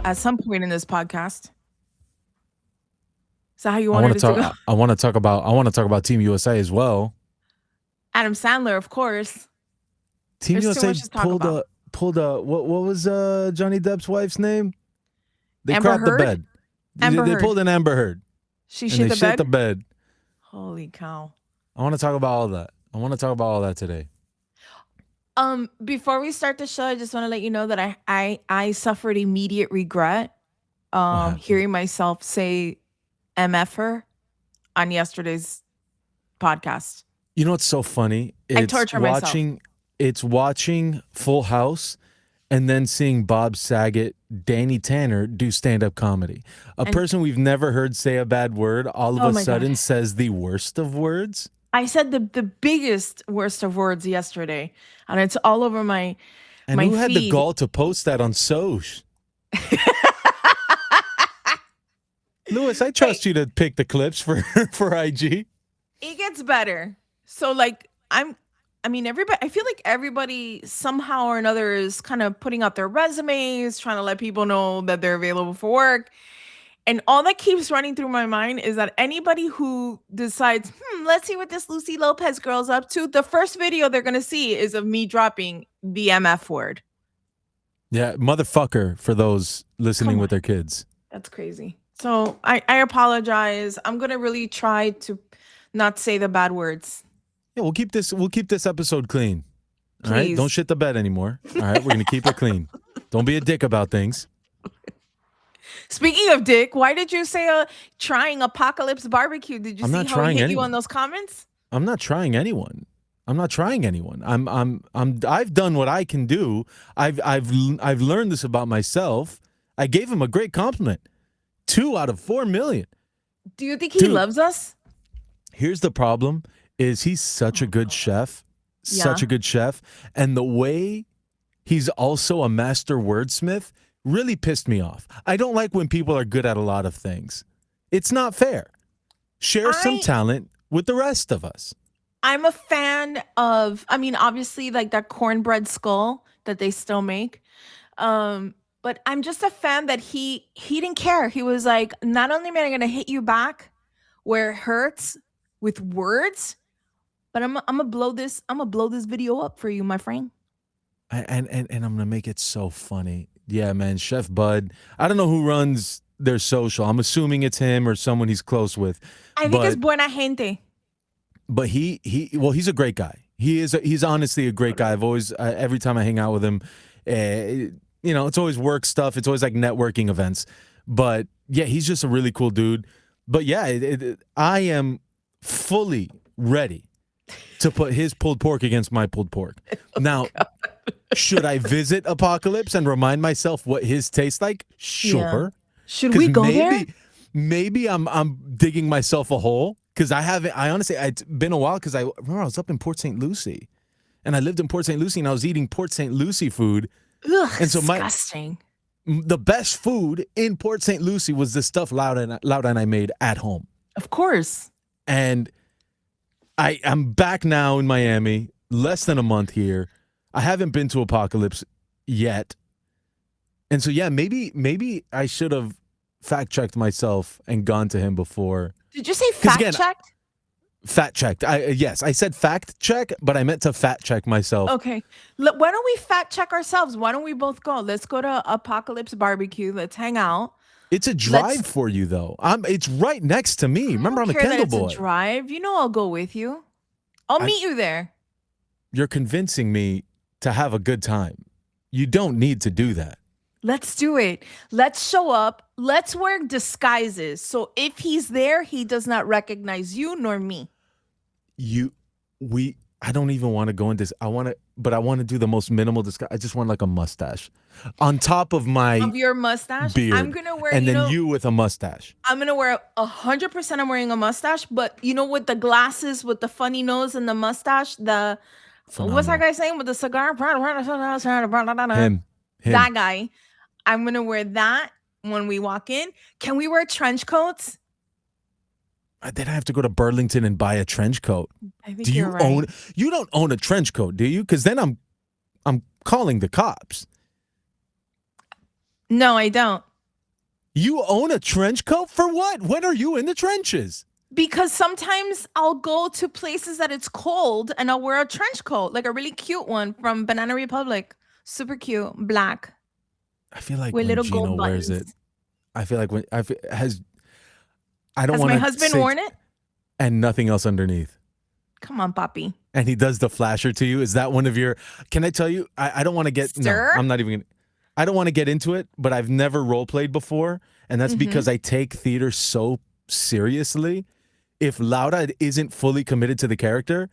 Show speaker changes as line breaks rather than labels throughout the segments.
at some point in this podcast. Is that how you
I want
wanted
to
it to go?
talk. I want to talk about. I want to talk about Team USA as well.
Adam Sandler, of course.
Team
There's too
USA
much to talk
pulled
about.
a pulled a what was Johnny Depp's wife's name? They
Amber
crapped the
Heard?
bed.
Amber
They
Heard.
pulled an Amber Heard
She
and
shit
they
the
shit the
bed?
bed.
Holy cow.
I want to talk about all that. I want to talk about all that today.
Before we start the show, I just want to let you know that I suffered immediate regret
What happened?
hearing myself say MF her on yesterday's podcast.
You know what's so funny?
I torture myself.
It's watching Full House and then seeing Bob Saget, Danny Tanner do stand-up comedy. A
And
person we've never heard say a bad word all of
oh
a
my God.
sudden says the worst of words.
I said the biggest worst of words yesterday, and it's all over my
And
my
who had the
feed.
gall to post that on Soch? Lewis, I trust you to pick the clips for for IG.
It gets better. So like everybody, I feel like everybody somehow or another is kind of putting out their resumes, trying to let people know that they're available for work. And all that keeps running through my mind is that anybody who decides, let's see what this Lucy Lopez girl's up to, the first video they're gonna see is of me dropping the MF word.
Yeah, motherfucker for those listening
Come
with
on.
their kids.
That's crazy. So I apologize. I'm gonna really try to not say the bad words.
Yeah, we'll keep this episode clean. All right? Don't
Please.
shit the bed anymore. All right, we're gonna keep it clean. Don't be a dick about things.
Speaking of dick, why did you say trying apocalypse barbecue? Did you
I'm
see
not
how he
trying
hit you on
anyone.
those comments?
I'm not trying anyone. I'm not trying anyone. I've done what I can do. I've learned this about myself. I gave him a great compliment. 2 out of 4 million.
Do you think he
Dude,
loves us?
here's the problem is he's such a good chef. Such
Yeah.
a good chef. And the way he's also a master wordsmith really pissed me off. I don't like when people are good at a lot of things. It's not fair. Share some
I
talent with the rest of us.
I'm a fan of, obviously like that cornbread skull that they still make. But I'm just a fan that he didn't care. He was like, not only am I gonna hit you back where it hurts with words, but I'm gonna blow this video up for you, my friend.
And I'm gonna make it so funny. Yeah, man, Chef Bud. I don't know who runs their social. I'm assuming it's him or someone he's close with.
I think it's
But
buena gente.
he's a great guy. He's honestly a great guy. I've always every time I hang out with him, it's always work stuff. It's always like networking events. But yeah, he's just a really cool dude. But yeah, I am fully ready to put his pulled pork against my pulled pork. Now, should I visit Apocalypse and remind myself what his tastes like? Sure.
Should we go there?
Maybe I'm digging myself a hole because I honestly, it's been a while because I remember I was up in Port St. Lucie and I lived in Port St. Lucie and I was eating Port St. Lucie food.
Ugh,
And so
disgusting.
the best food in Port St. Lucie was the stuff Loud and I made at home.
Of course.
And I'm back now in Miami, less than a month here. I haven't been to Apocalypse yet. And so, yeah, maybe I should have fact-checked myself and gone to him before.
Did you say fact
again,
checked?
Fact-checked. Yes, I said fact-check, but I meant to fact-check myself.
Okay. Why don't we fact check ourselves? Why don't we both go? Let's go to Apocalypse Barbecue. Let's hang out.
It's a drive for you, though. It's right next to me. Remember, I'm a
care that
Kendall
it's
boy.
a drive. You know I'll go with you. I'll meet you there.
You're convincing me to have a good time. You don't need to do that.
Let's do it. Let's show up. Let's wear disguises. So if he's there, he does not recognize you nor me.
I don't even want to go into this. I want to do the most minimal disguise. I just want like a mustache on top of
Of your mustache,
beard.
I'm gonna wear.
And then you with a mustache.
I'm gonna wear 100%. I'm wearing a mustache, but with the glasses, with the funny nose and the mustache. What's that guy saying with the cigar?
Him.
That guy. I'm gonna wear that when we walk in. Can we wear trench coats?
Then I have to go to Burlington and buy a trench coat.
I think
Do you
you're right.
You don't own a trench coat, do you? Because then I'm calling the cops.
No, I don't.
You own a trench coat for what? When are you in the trenches?
Because sometimes I'll go to places that it's cold and I'll wear a trench coat, like a really cute one from Banana Republic. Super cute, black
I feel like
with
when
little
Gino
gold
wears
buttons.
it, I feel like when I don't
Has
want
my
to
husband
say
worn it?
and nothing else underneath.
Come on, Papi.
And he does the flasher to you. Is that one of your? Can I tell you? I don't want to get. No,
Sir?
I'm not even. I don't want to get into it. But I've never role played before, and that's because I take theater so seriously. If Laura isn't fully committed to the character,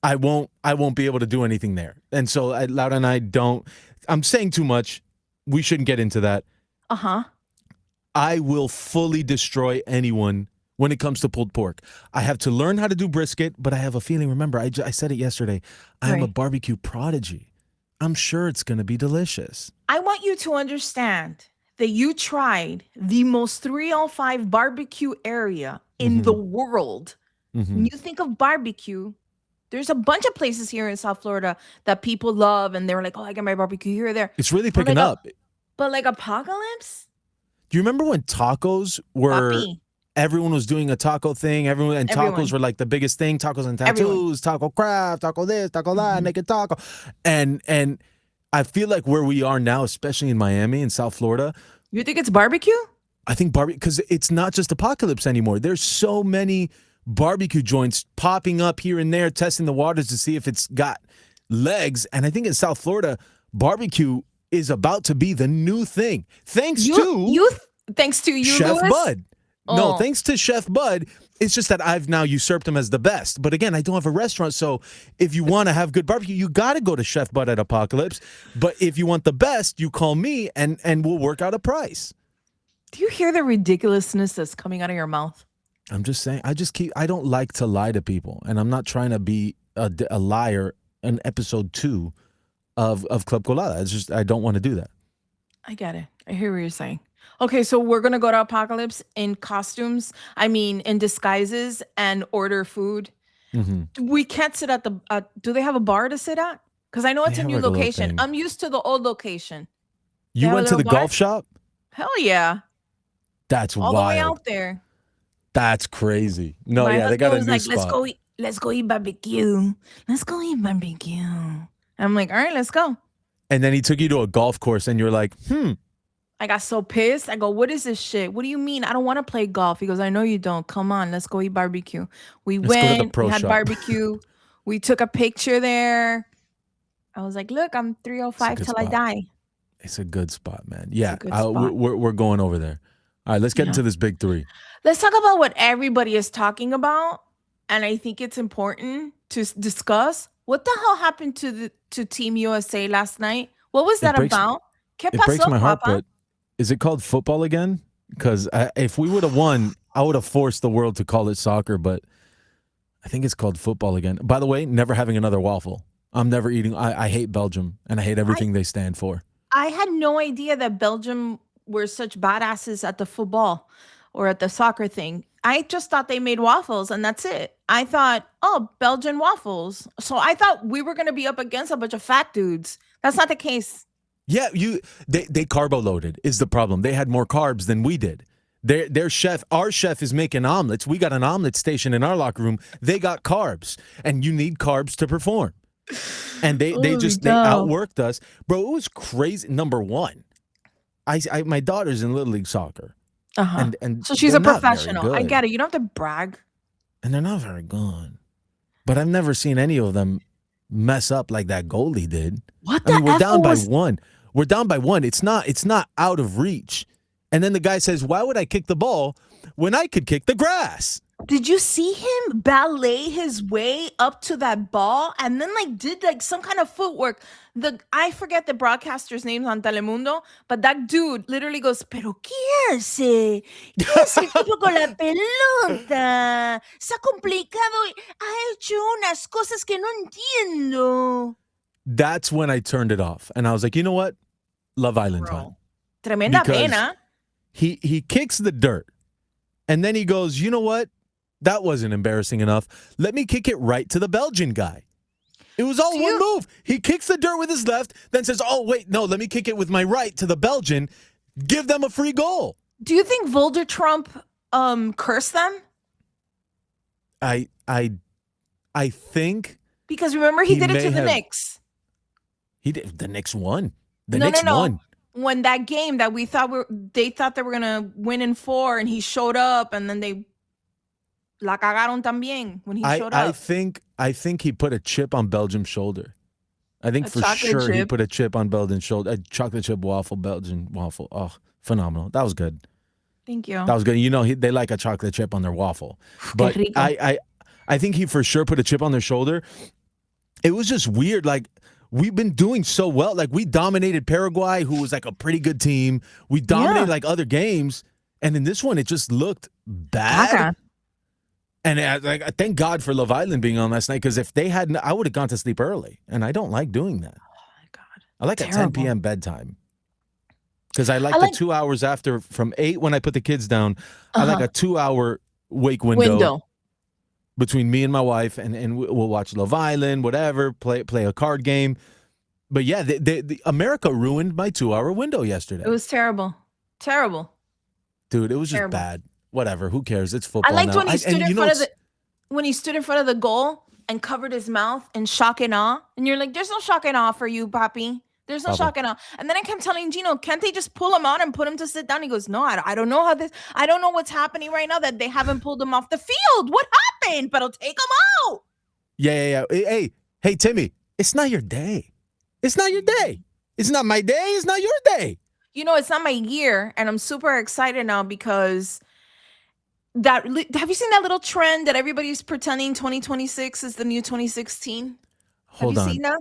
I won't be able to do anything there. And so Laura and I don't. I'm saying too much. We shouldn't get into that.
Uh-huh.
I will fully destroy anyone when it comes to pulled pork. I have to learn how to do brisket, but I have a feeling, remember, I said it yesterday, I'm a
Right.
barbecue prodigy. I'm sure it's going to be delicious.
I want you to understand that you tried the most 305 barbecue area in the world. When you think of barbecue, there's a bunch of places here in South Florida that people love, and they're like, "Oh, I get my barbecue here or there."
It's really
But
picking
like
up.
but like Apocalypse,
Do you remember when tacos were,
Papi,
everyone was doing a taco thing, and tacos
everyone,
were like the biggest thing, tacos and
everyone.
tattoos, taco craft, taco this, taco that, naked taco. And I feel like where we are now, especially in Miami and South Florida,
You think it's barbecue?
I think barbecue, because it's not just Apocalypse anymore. There's so many barbecue joints popping up here and there, testing the waters to see if it's got legs. And I think in South Florida, barbecue is about to be the new thing. Thanks to
Thanks to you,
Chef
Louis?
Bud. No,
Oh.
thanks to Chef Bud. It's just that I've now usurped him as the best. But again, I don't have a restaurant. So if you want to have good barbecue, you got to go to Chef Bud at Apocalypse. But if you want the best, you call me and we'll work out a price.
Do you hear the ridiculousness that's coming out of your mouth?
I'm just saying, I don't like to lie to people. And I'm not trying to be a liar in episode 2 of Club Colada. It's just, I don't want to do that.
I get it. I hear what you're saying. Okay, so we're gonna go to Apocalypse in costumes. I mean, in disguises and order food. We can't sit at the. Do they have a bar to sit at? Because I know
They
it's a
have
new
like a little
location.
thing.
I'm used to the old location. They
You
have a
went to the
little bar?
golf shop?
Hell yeah,
That's
all the way
wild.
out there.
That's crazy. No,
My
yeah, they
husband
got a
was
new
like,
spot.
let's go eat barbecue. Let's go eat barbecue." I'm like, all right, let's go.
And then he took you to a golf course and you're like,
I got so pissed. I go, what is this shit? What do you mean? I don't want to play golf. He goes, I know you don't. Come on, let's go eat barbecue. We
let's go to the
went,
pro
we had
shop.
barbecue. We took a picture there. I was like, look, I'm 305
good
till I
spot.
die.
It's a good spot, man. Yeah,
good spot.
we're going over there. All right, let's get into this big 3.
Let's talk about what everybody is talking about. And I think it's important to discuss. What the hell happened to Team USA last night? What was that about? ¿Qué
It breaks
pasó,
my heart,
papa?
but is it called football again? Because if we would have won, I would have forced the world to call it soccer, but I think it's called football again. By the way, never having another waffle. I'm never eating. I hate Belgium, and I hate everything they stand for.
I had no idea that Belgium were such badasses at the football or at the soccer thing. I just thought they made waffles and that's it. I thought, oh, Belgian waffles. So I thought we were going to be up against a bunch of fat dudes. That's not the case.
Yeah, they carbo loaded is the problem. They had more carbs than we did. Our chef is making omelets. We got an omelet station in our locker room. They got carbs, and you need carbs to perform. And they outworked us, bro. It was crazy. Number one, my daughter's in Little League soccer, and
so she's
they're
a
not very
professional. I
good.
get it. You don't have to brag.
And they're not very good. But I've never seen any of them mess up like that goalie did.
What the
we're
F
down by
was-
1. We're down by 1. It's not out of reach. And then the guy says, "Why would I kick the ball when I could kick the grass?"
Did you see him ballet his way up to that ball and then did some kind of footwork? I forget the broadcaster's names on Telemundo, but that dude literally goes, "Pero qué hace? ¿Qué hace el tipo con la pelota? Está complicado. Ha hecho unas cosas que no entiendo."
That's when I turned it off. And I was like, you know what? Love Island time.
Tremenda
Because
pena.
He kicks the dirt. And then he goes, you know what? That wasn't embarrassing enough. Let me kick it right to the Belgian guy. It was all one move. He kicks the dirt with his left, then says, oh, wait, no, let me kick it with my right to the Belgian. Give them a free goal.
Do you think Volder Trump cursed them?
I I I think
Because remember he
he
did it to
may
the
have.
Knicks.
He did. The Knicks won. The
No, no,
Knicks
no.
won.
When that game that we thought they thought they were gonna win in four, and he showed up, and then they la cagaron también when he showed
I
up.
think he put a chip on Belgium's shoulder. I think
A
for
chocolate
sure he
chip.
put a chip on Belgium's shoulder. A chocolate chip waffle, Belgian waffle. Oh, phenomenal. That was good.
Thank
That
you.
was good. They like a chocolate chip on their waffle.
Qué
But
rico.
I think he for sure put a chip on their shoulder. It was just weird. Like, we've been doing so well. Like, we dominated Paraguay, who was like a pretty good team. We dominated
Yeah.
like other games. And in this one, it just looked bad.
Caca.
And like, thank God for Love Island being on last night, because if they hadn't, I would have gone to sleep early. And I don't like doing that.
Oh my God.
I like a 10
Terrible.
p.m. bedtime, because I
I
like the
like
2 hours after from 8 when I put the kids down. I like
uh-huh.
a 2 hour wake window
Window.
between me and my wife, and we'll watch Love Island, whatever, play a card game. But yeah, the America ruined my 2 hour window
It
yesterday.
was terrible. Terrible.
Dude, it was just
Terrible.
bad. Whatever, who cares? It's
I
football
liked
now.
when he stood
And
in
you know
front of
it's
the when he stood in front of the goal and covered his mouth in shock and awe. And you're like, there's no shock and awe for you, Papi. There's no
Papa.
shock and awe. And then I kept telling Gino, can't they just pull him out and put him to sit down? He goes, no, I don't know I don't know what's happening right now that they haven't pulled him off the field. What happened? But I'll take him out.
Yeah. Hey, Timmy, it's not your day. It's not your day. It's not my day. It's not your day.
You know, it's not my year. And I'm super excited now because that have you seen that little trend that everybody's pretending 2026 is the new 2016? Have you
Hold on.
seen that?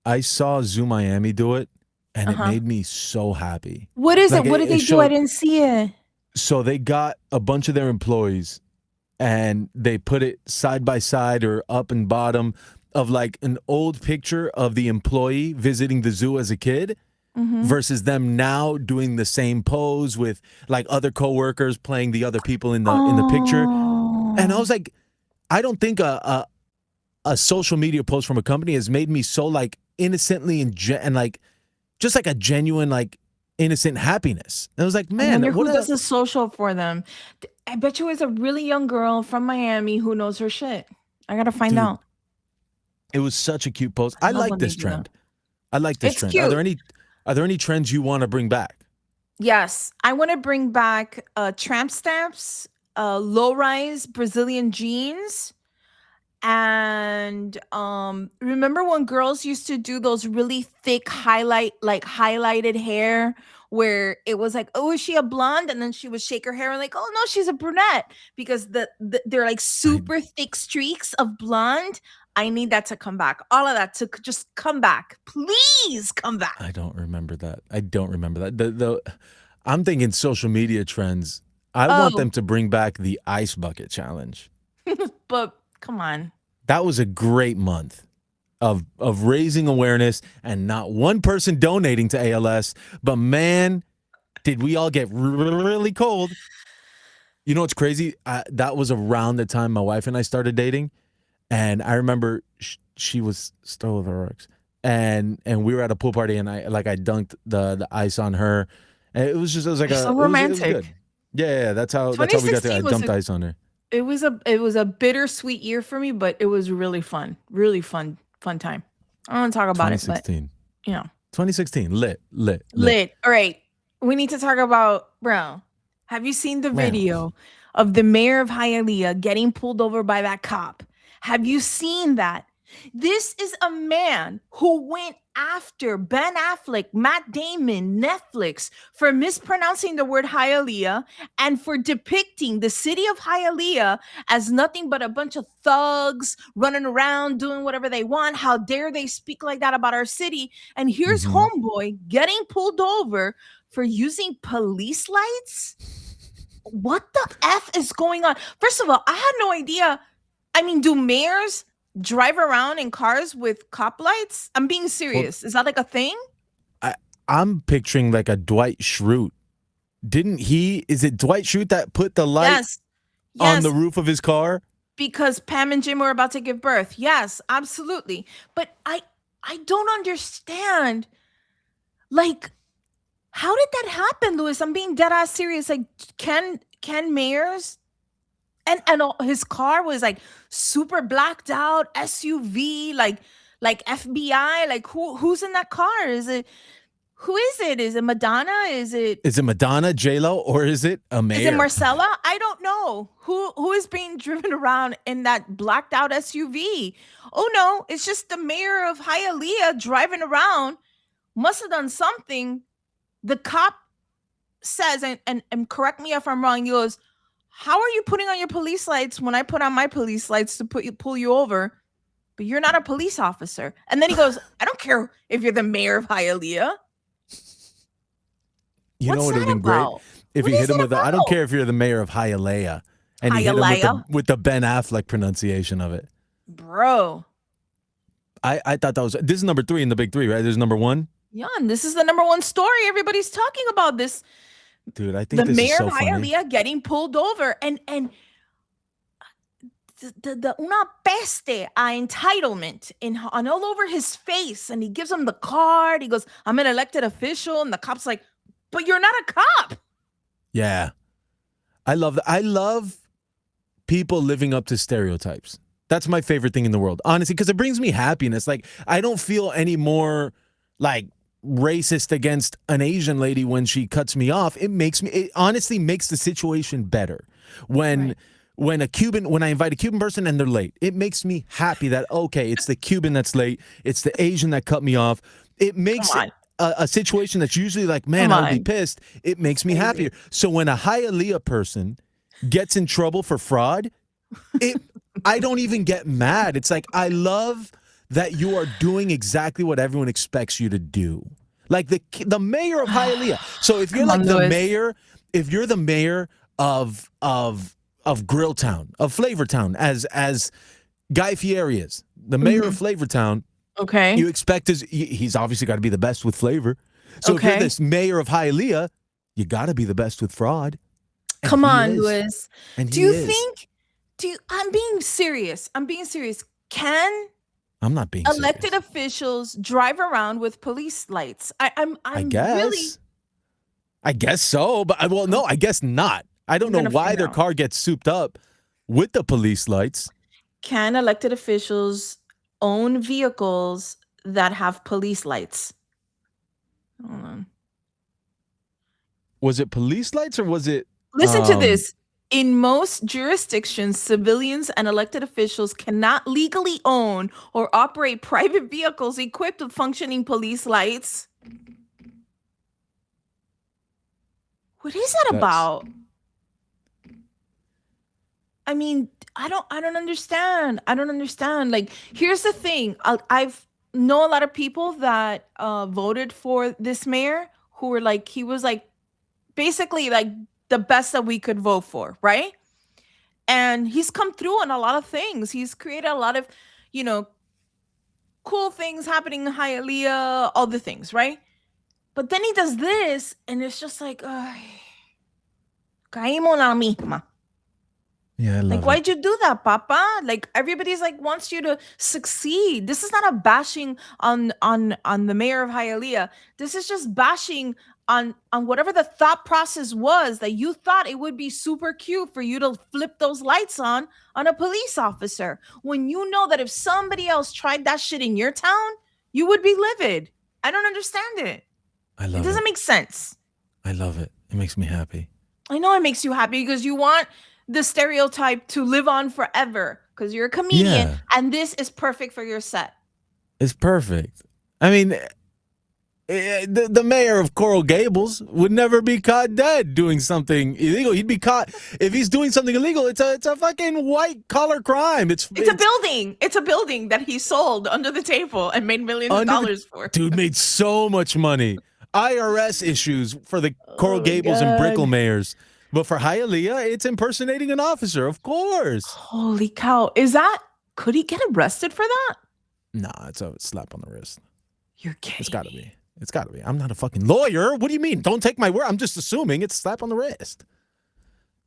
I saw Zoo Miami do it, and it
Uh-huh.
made me so happy.
What is it?
Like,
What did
it
they do? I
showed.
didn't see it.
So they got a bunch of their employees, and they put it side by side or up and bottom of like an old picture of the employee visiting the zoo as a kid
Mm-hmm.
versus them now doing the same pose with like other coworkers playing the other people in the picture. And I
Oh,
was like, I don't think a social media post from a company has made me so like innocently and like just like a genuine like innocent happiness. And I was like,
I
man,
wonder
what
who
a
does the social for them. I bet you it's a really young girl from Miami who knows her shit. I gotta find
dude.
out.
It was such a cute post.
I
I
love
like
when they
this
do that.
trend. I like this
It's
trend.
cute.
Are there any trends you want to bring back?
Yes, I want to bring back tramp stamps, low rise Brazilian jeans, and remember when girls used to do those really thick highlighted hair where it was like, oh, is she a blonde? And then she would shake her hair and like, oh no, she's a brunette, because they're like
I
super thick streaks of blonde. I need that to come back. All of that to just come back. Please come back.
I don't remember that. I don't remember that. The I'm thinking social media trends. I want
Oh,
them to bring back the ice bucket challenge.
but come on.
That was a great month of raising awareness and not one person donating to ALS, but man, did we all get really cold. You know what's crazy? That was around the time my wife and I started dating, and I remember she was still with her ex, and we were at a pool party, and I dunked the ice on her, and it was like
You're so
it was
romantic.
good. Yeah, that's how we got there. I
2016 was
dumped ice on her.
it was a bittersweet year for me, but it was really fun. Really fun time. I don't want to talk about it, but
2016.
you know,
2016, lit.
lit. All right. We need to talk about, bro. Have you seen the
Wow.
video of the mayor of Hialeah getting pulled over by that cop? Have you seen that? This is a man who went after Ben Affleck, Matt Damon, Netflix for mispronouncing the word Hialeah and for depicting the city of Hialeah as nothing but a bunch of thugs running around doing whatever they want. How dare they speak like that about our city? And here's
Hmm.
Homeboy getting pulled over for using police lights. What the F is going on? First of all, I had no idea. I mean, do mayors drive around in cars with cop lights? I'm being
Well,
serious. Is that like a thing?
I'm picturing like a Dwight Schrute. Didn't he? Is it Dwight Schrute that put the light
Yes.
on the
Yes.
roof of his car?
Because Pam and Jim were about to give birth. Yes, absolutely. But I don't understand. Like, How did that happen, Louis? I'm being dead ass serious. Like, can mayors his car was like super blacked out SUV, like FBI. Like who's in that car? Is it who is it? Is it Madonna?
Is it Madonna, J-Lo, or is it a
Is it
mayor?
Marcella? I don't know. Who is being driven around in that blacked out SUV? Oh no, it's just the mayor of Hialeah driving around. Must have done something. The cop says, and correct me if I'm wrong, he goes, how are you putting on your police lights when I put on my police lights to pull you over, but you're not a police officer? And then he goes, I don't care if you're the mayor of Hialeah.
You know
What's
what would have
that
been great?
about?
If
What
you
is
hit him
it
with I don't
about?
care if you're the mayor of Hialeah, and he hit him
Hialeah?
with the Ben Affleck pronunciation of it.
Bro.
I thought that was this is number 3 in the big 3, right? There's number 1.
Yeah, and this is the number one story everybody's talking about. This
Dude, I think
the
this is
mayor
so
of
funny.
Hialeah getting pulled over, and the una peste a entitlement on all over his face, and he gives him the card. He goes, I'm an elected official, and the cop's like, but you're not a cop.
Yeah. I love that. I love people living up to stereotypes. That's my favorite thing in the world, honestly, because it brings me happiness. Like, I don't feel any more like racist against an Asian lady when she cuts me off. It honestly makes the situation better. When I invite a Cuban person and they're late, it makes me happy that, okay, it's the Cuban that's late. It's the Asian that cut me off. It makes
Come on.
a situation that's usually like, man,
Come
I would be
on.
pissed. It makes me happier. So when a Hialeah person gets in trouble for fraud, I don't even get mad. It's like, I love that you are doing exactly what everyone expects you to do. Like the mayor of Hialeah. So if you're
Come
like
on,
the
Louis.
mayor, if you're the mayor of Grilltown, of Flavortown, as Guy Fieri is, the mayor of Flavortown,
Okay.
you expect he's obviously got to be the best with flavor. So if you're
Okay.
this mayor of Hialeah, you got to be the best with fraud. And
Come
he
on,
is.
Louis.
And
Do
he
you
is.
think? I'm being serious. I'm being serious. Can
I'm not being
elected
serious.
officials drive around with police lights? I'm
I
really.
guess. I guess so, but no, I guess not. I don't
I'm
know
gonna
why
find
their
out.
car gets souped up with the police lights.
Can elected officials own vehicles that have police lights? Hold on.
Was it police lights or was it?
Listen to this. In most jurisdictions, civilians and elected officials cannot legally own or operate private vehicles equipped with functioning police lights. What is that about? I mean, I don't understand. I don't understand. Like, here's the thing. I've know a lot of people that voted for this mayor who were like, he was like basically like the best that we could vote for, right? And he's come through on a lot of things. He's created a lot of, you know, cool things happening in Hialeah, all the things, right? But then he does this, and it's just like, caímos la misma.
Yeah, I love
Like, why'd you do that, Papa? Like, everybody's like wants you to succeed. This is not a bashing on the mayor of Hialeah. This is just bashing on whatever the thought process was, that you thought it would be super cute for you to flip those lights on a police officer, when you know that if somebody else tried that shit in your town, you would be livid. I don't understand it.
I love
It doesn't make sense.
I love it. It makes me happy.
I know it makes you happy because you want the stereotype to live on forever because you're a comedian,
Yeah.
and this is perfect for your set.
It's perfect. I mean, the mayor of Coral Gables would never be caught dead doing something illegal. He'd be caught if he's doing something illegal. It's a fucking white collar crime. It's
a building. It's a building that he sold under the table and made millions of dollars for.
Dude made so much money. IRS issues for the Coral Gables and Brickell mayors. But for Hialeah, it's impersonating an officer, of course.
Holy cow. Could he get arrested for that?
Nah, it's a slap on the wrist.
You're kidding.
It's gotta be. It's gotta be. I'm not a fucking lawyer. What do you mean? Don't take my word. I'm just assuming it's a slap on the wrist.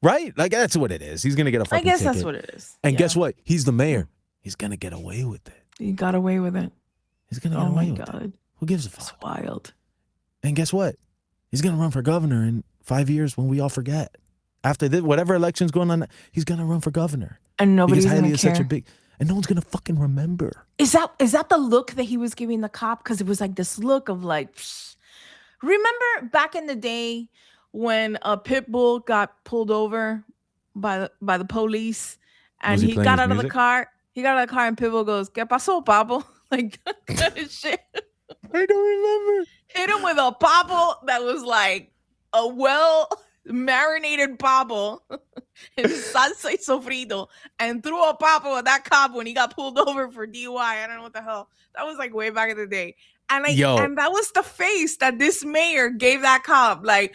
Right? Like, that's what it is. He's gonna get a fucking ticket.
That's what it is.
And guess what? He's the mayor. He's gonna get away with it.
He got away with it.
He's gonna get away with it.
God.
Who gives a fuck?
It's wild.
And guess what? He's gonna run for governor in 5 years when we all forget. After this, whatever election's going on, he's gonna run for governor.
And
Because
nobody's gonna
Hialeah is such a
care.
big, and no one's gonna fucking remember.
Is that the look that he was giving the cop? Because it was like this look of like, psh. Remember back in the day when a pit bull got pulled over by the police,
Was
and
he
he
playing
got
his
out of the
music?
car. He got out of the car, and Pitbull goes, "¿Qué pasó, papo?" Like that kind of shit.
I don't remember.
Hit him with a papo that was like a well marinated papo in salsa y sofrito, and threw a papo at that cop when he got pulled over for DUI. I don't know what the hell. That was like way back in the day.
Yo,
And that was the face that this mayor gave that cop. Like,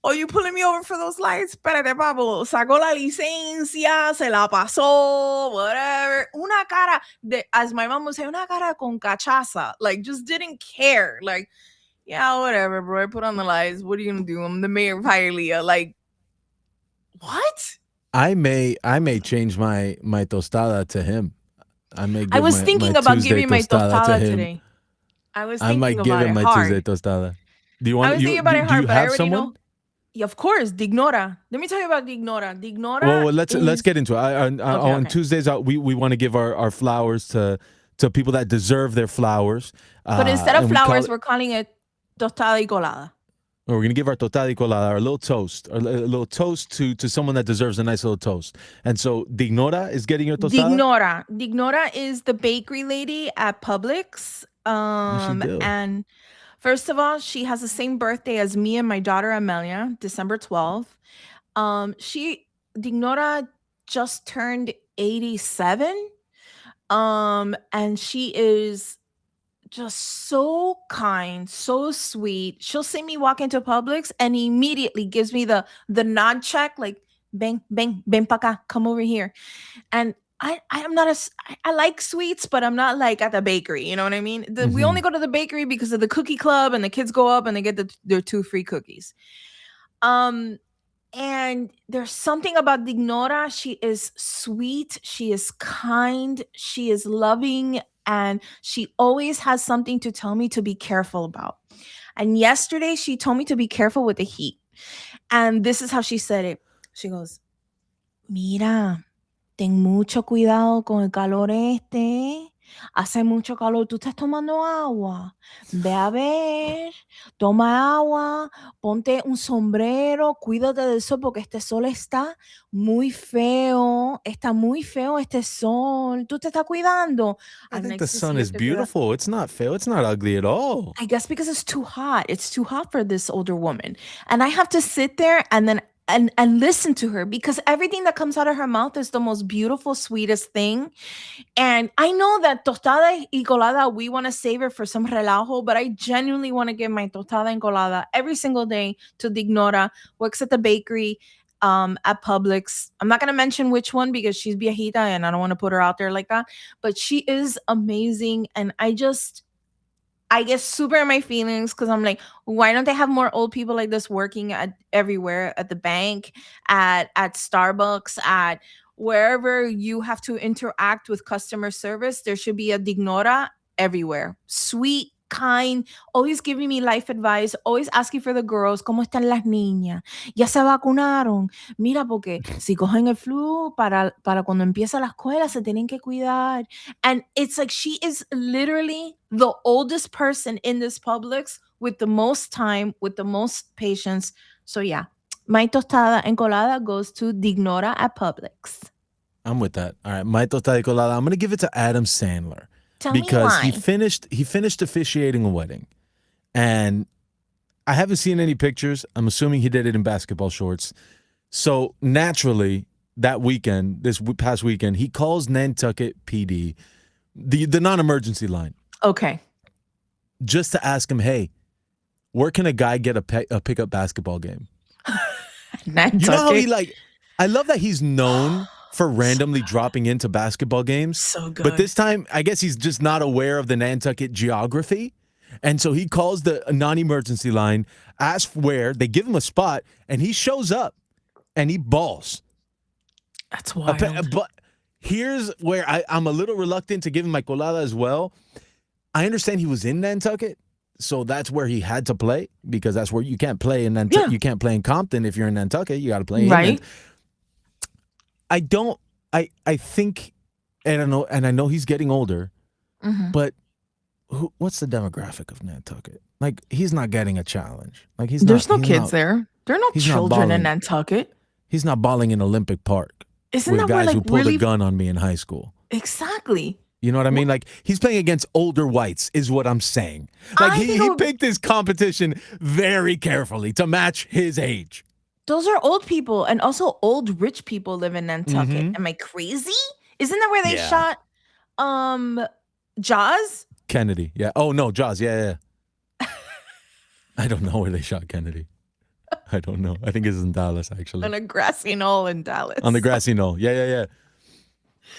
oh, you pulling me over for those lights? Espérate, papo. Sacó la licencia, se la pasó, whatever. Una cara de, as my mom would say, una cara con cachaza. Like, just didn't care. Like, yeah, whatever, bro. I put on the lights. What are you gonna do? I'm the mayor of Hialeah. Like, what?
I may change my tostada to him. I may
I
give
was
my
thinking about
Tuesday
giving my
tostada to
tostada
him.
today. I was
I might
thinking
give
about
him
it
my Tuesday
hard.
tostada. Do you
I
want
was
you
thinking about it
do you
hard, but I
have
already
someone?
know. Yeah, of course, Dignora. Let me tell you about Dignora. Dignora
Well, let's
is
get into it.
okay.
On
Okay.
Tuesdays, we want to give our flowers to people that deserve their flowers.
But instead of
And we call
flowers,
it,
we're calling it tostada y colada.
or we're gonna give our tostada y colada, our little toast, a little toast to someone that deserves a nice little toast. And so, Dignora is getting your tostada.
Dignora. Dignora is the bakery lady at Publix.
What she do?
And first of all, she has the same birthday as me and my daughter Amelia, December 12th. She Dignora just turned 87. And she is just so kind, so sweet. She'll see me walk into Publix and immediately gives me the nod check, like bang pa acá, come over here. And I am not I like sweets, but I'm not like at the bakery. You know what I mean? We
Mm-hmm.
only go to the bakery because of the cookie club, and the kids go up and they get their 2 free cookies. Um, and there's something about Dignora. She is sweet, she is kind, she is loving, and she always has something to tell me to be careful about. And yesterday, she told me to be careful with the heat. And this is how she said it. She goes, Mira, ten mucho cuidado con el calor este. Hace mucho calor. ¿Tú estás tomando agua? Ve a ver. Toma agua. Ponte un sombrero. Cuídate del sol porque este sol está muy feo. Está muy feo este sol. ¿Tú te estás cuidando?
I
I'm
think
like,
the
"Sissy,
sun
you
is
have to cuidar."
beautiful. It's not fair. It's not ugly at all.
I guess because it's too hot. It's too hot for this older woman. And I have to sit there and then and listen to her because everything that comes out of her mouth is the most beautiful, sweetest thing. And I know that tostada y colada, we want to save it for some relajo, but I genuinely want to give my tostada and colada every single day to Dignora, works at the bakery at Publix. I'm not going to mention which one because she's viejita and I don't want to put her out there like that, but she is amazing. And I get super in my feelings because I'm like, why don't they have more old people like this working at everywhere, at the bank, at Starbucks, at wherever you have to interact with customer service? There should be a Dignora everywhere. Sweet, kind, always giving me life advice, always asking for the girls, ¿cómo están las niñas? ¿Ya se vacunaron? Mira, porque si cogen el flu para cuando empieza la escuela se tienen que cuidar. And it's like she is literally the oldest person in this Publix with the most time, with the most patience. So yeah, my tostada and colada goes to Dignora at Publix.
I'm with that. All right, my tostada y colada. I'm gonna give it to Adam Sandler
Tell me
because
why.
he finished officiating a wedding, and I haven't seen any pictures. I'm assuming he did it in basketball shorts. So naturally, that weekend, this past weekend, he calls Nantucket PD, the non-emergency line,
Okay.
just to ask him, hey, where can a guy get a pickup basketball game?
Nantucket.
You know how he like, I love that he's known for randomly dropping into basketball games.
So good.
But this time, I guess he's just not aware of the Nantucket geography. And so he calls the non-emergency line, asks where, they give him a spot, and he shows up and he balls.
That's wild.
But here's where I'm a little reluctant to give him my colada as well. I understand he was in Nantucket, So that's where he had to play because that's where you can't play in
Yeah.
you can't play in Compton if you're in Nantucket. You got to play in
Right.
I don't. I think, and I know, he's getting older,
Hmm.
but what's the demographic of Nantucket? Like he's not getting a challenge. Like
There's no kids there. There are no
he's not
children in
balling.
Nantucket.
He's not balling in Olympic Park
Isn't
with
that where
guys
like
who pulled a
really
gun on me in high school.
exactly?
You know what I mean? Like he's playing against older whites, is what I'm saying. Like
I think
he picked his competition very carefully to match his age.
those are old people, and also old rich people live in Nantucket.
Mm-hmm.
Am I crazy? Isn't that where they
Yeah.
shot Jaws?
Kennedy. Yeah. Oh no, Jaws. Yeah. I don't know where they shot Kennedy. I don't know. I think it's in Dallas, actually.
On a grassy knoll in Dallas.
On the grassy knoll. Yeah.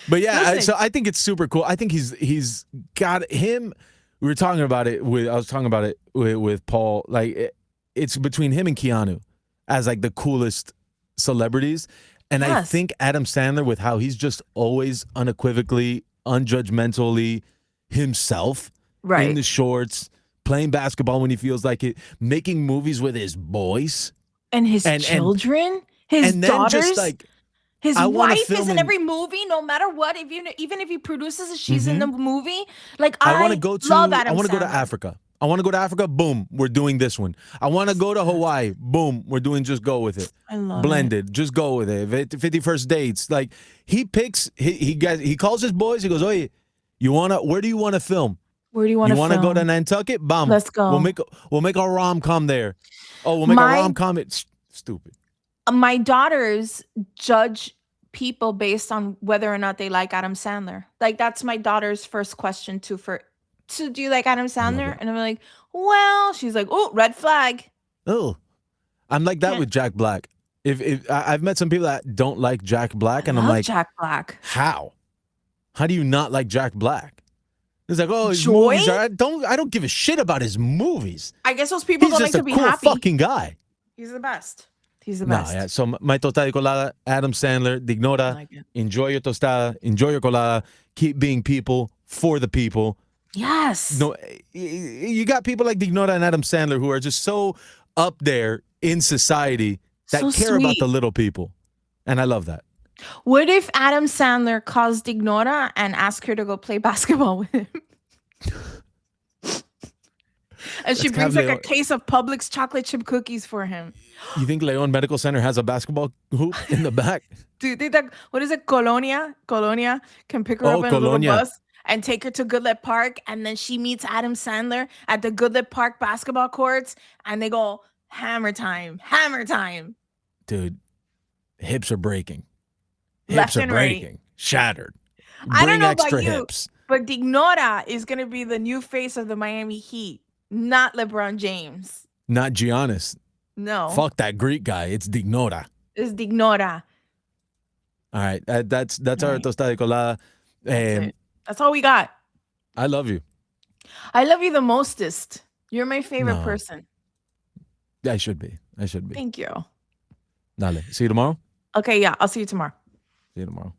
But yeah,
Listen.
so I think it's super cool. I think he's got him. We were talking about it I was talking about it with Paul. Like it's between him and Keanu as like the coolest celebrities. And I
Yes.
think Adam Sandler, with how he's just always unequivocally, unjudgmentally himself in
Right.
the shorts, playing basketball when he feels like it, making movies with his boys,
And his children, his
and then
daughters,
just like
his
I wanna
wife
film
is in
in-
every movie, no matter what. Even if he produces it, she's in the movie. Like
I want to go
love Adam
I want to go to
Sandler.
Africa. I want to go to Africa. Boom, we're doing this one. I want to go to Hawaii. Boom, we're doing just go with it.
I love
Blended. Just go with it. 51st dates. Like he picks. He calls his boys. He goes, "Oh, where do you want to film?
Where do you want to
want to
film?
go to Nantucket? Bam.
Let's go.
We'll make a rom-com there. Oh, we'll make a rom-com. It's stupid.
My daughters judge people based on whether or not they like Adam Sandler. Like that's my daughter's first question to do you like Adam Sandler?
it.
And I'm like, well, she's like, oh, red flag.
Oh, I'm like that
Can't-
with Jack Black. If I've met some people that don't like Jack Black, and
I
I'm
love
like,
Jack Black.
how? How do you not like Jack Black? It's like, oh, his
Joy?
movies are. I don't give a shit about his movies.
I guess those people
He's
don't
just
like
a
to be
cool
happy.
fucking guy.
He's the best. He's the
No,
best.
yeah. So my tostada y colada, Adam Sandler,
I
Dignora.
like it.
Enjoy your tostada, enjoy your colada. Keep being people for the people.
Yes.
No, you got people like Dignora and Adam Sandler who are just so up there in society that
So
care about
sweet.
the little people, and I love that.
What if Adam Sandler calls Dignora and asks her to go play basketball with him? And she
Let's
brings
have
like a
Leo-
case of Publix chocolate chip cookies for him.
You think Leon Medical Center has a basketball hoop in the back?
Do you think that, what is it, Colonia can pick her
Oh,
up in a little
Colonia.
bus and take her to Goodlet Park, and then she meets Adam Sandler at the Goodlet Park basketball courts, and they go hammer time,
Dude, hips are breaking.
Left
Hips are
and right.
breaking. Shattered.
I don't
Bring
know about
extra
you,
hips.
but Dignora is gonna be the new face of the Miami Heat, not LeBron James.
Not Giannis.
No,
Fuck that Greek guy. It's Dignora.
it's Dignora.
All right. That's our
Right.
tostada y colada.
That's it. That's all we got.
I love you.
I love you the mostest. You're my favorite
No.
person.
I should be.
Thank you.
Dale. See you tomorrow.
Okay, yeah, I'll see you tomorrow.
See you tomorrow.